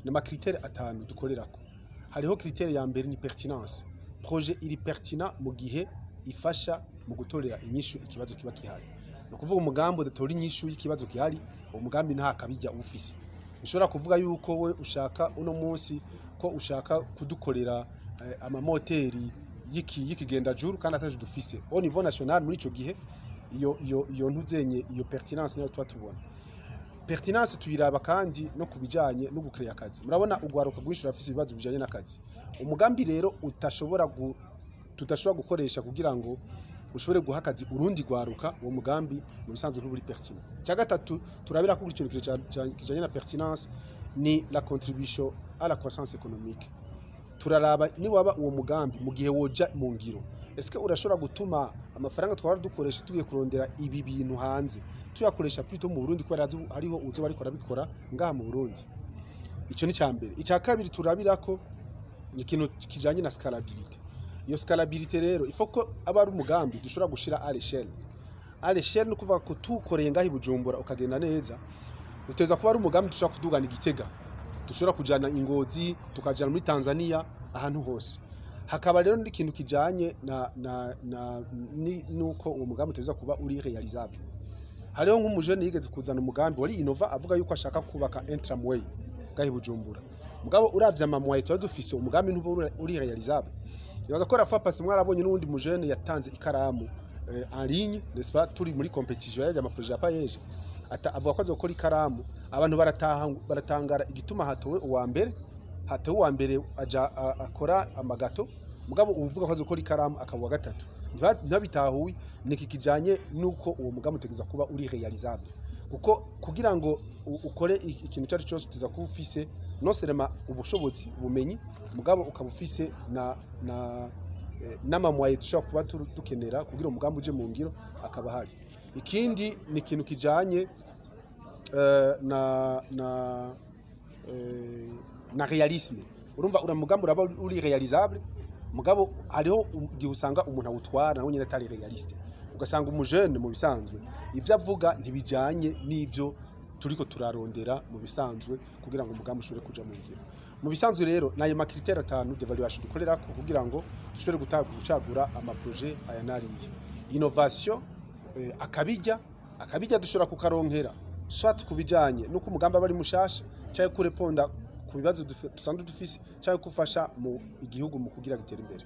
ni makriteri atanu dukorerako. Hariho kriteri ya mbere ni pertinence. Projet iri pertinent mu gihe ifasha mu gutorera inyishu ikibazo kiba kihari. No kuvuga umugambi udatora inyishu y'ikibazo kihari, umugambi nta kabijya ufise. Ushobora kuvuga yuko we ushaka uno munsi ko ushaka kudukorera amamoteri y'ikigenda juru kandi ataje dufise. Au niveau national muri ico gihe iyo ntuzenye iyo pertinence nayo twatubona. Pertinence tuyiraba kandi no kubijanye no gucreate akazi. Murabona ugwaruka rwinshi rafise ibibazo bijanye n'akazi. Umugambi rero tutashobora gukoresha kugira ngo ushobore guha akazi urundi gwaruka uwo mugambi mu bisanzwe ntuburi pertinent. Cya gatatu turabira ko ikintu kijanye na pertinence ni la contribution à la croissance économique. Turaraba ni waba uwo mugambi mu gihe woja mu ngiro. Eske urashobora gutuma amafaranga twara dukoresha tugiye kurondera ibi bintu hanze tuyakoresha plutôt mu Burundi ko hariho uzo bariko rabikora ngaha mu Burundi. Ico ni cyambere. Icya kabiri turabira ko ikintu kijanye na scalabilité. Iyo scalabilité rero ifo ko aba ari umugambi dushobora gushira à l'échelle. À l'échelle no kuvuga ko tukoreye ngahi Bujumbura ukagenda neza. Uteza kuba ari umugambi dushobora kudugana Igitega. Dushobora kujana Ingozi, tukajana muri Tanzania ahantu hose. Hakaba rero n'ikintu kijanye nuko uwo mugambi uteza kuba uri realizable. Hariho nk'umujene yigeze kuzana umugambi wari innova avuga yuko ashaka kubaka un tramway ngahi Bujumbura. Mugabo uravye amamwaye tuba dufise umugambi ntuba uri realizable. Yaza ko rafa pasi mwarabonye n'undi mujene yatanze ikaramu en ligne, n'est-ce pas, turi muri competition yaje ama projet apayeje. Avuga ko azokora ikaramu abantu baratangara igituma hatowe uwa mbere aja akora amagato. Mugabo uvuga ko azokora ikaramu akabuwa gatatu ntabitahuye niki kijanye nuko uwo mugambi utegeza kuba uri realizable. Kuko kugira ngo ukore ikintu cyari cyose utiza kuba ufise non seulement ubushobozi ubumenyi mugabo ukabufise n'amamwaye dushobora kuba dukenera kugira umugambi uje mu ngiro akaba hari. Ikindi ni ikintu kijanye na realisme. Urumva umugambi uraba uri realizable mugabo hariho igihe usanga umuntu awutwara nawe nyine atari realiste. Ugasanga umujene mu bisanzwe ivyo avuga ntibijanye n'ivyo turiko turarondera mu bisanzwe kugira ngo umugambi ushobore kuja mu ngiro. Mu bisanzwe rero nayo makriteri atanu d'evaluation dukorera ko kugira ngo dushobore gucagura ama projet aya nariye. Innovation, akabijya dushobora kukaronkera soit kubijanye nuko umugambi aba ari mushasha cyangwa kureponda ku bibazo dusanzwe dufise cyangwa kufasha mu igihugu mu kugira gitere imbere.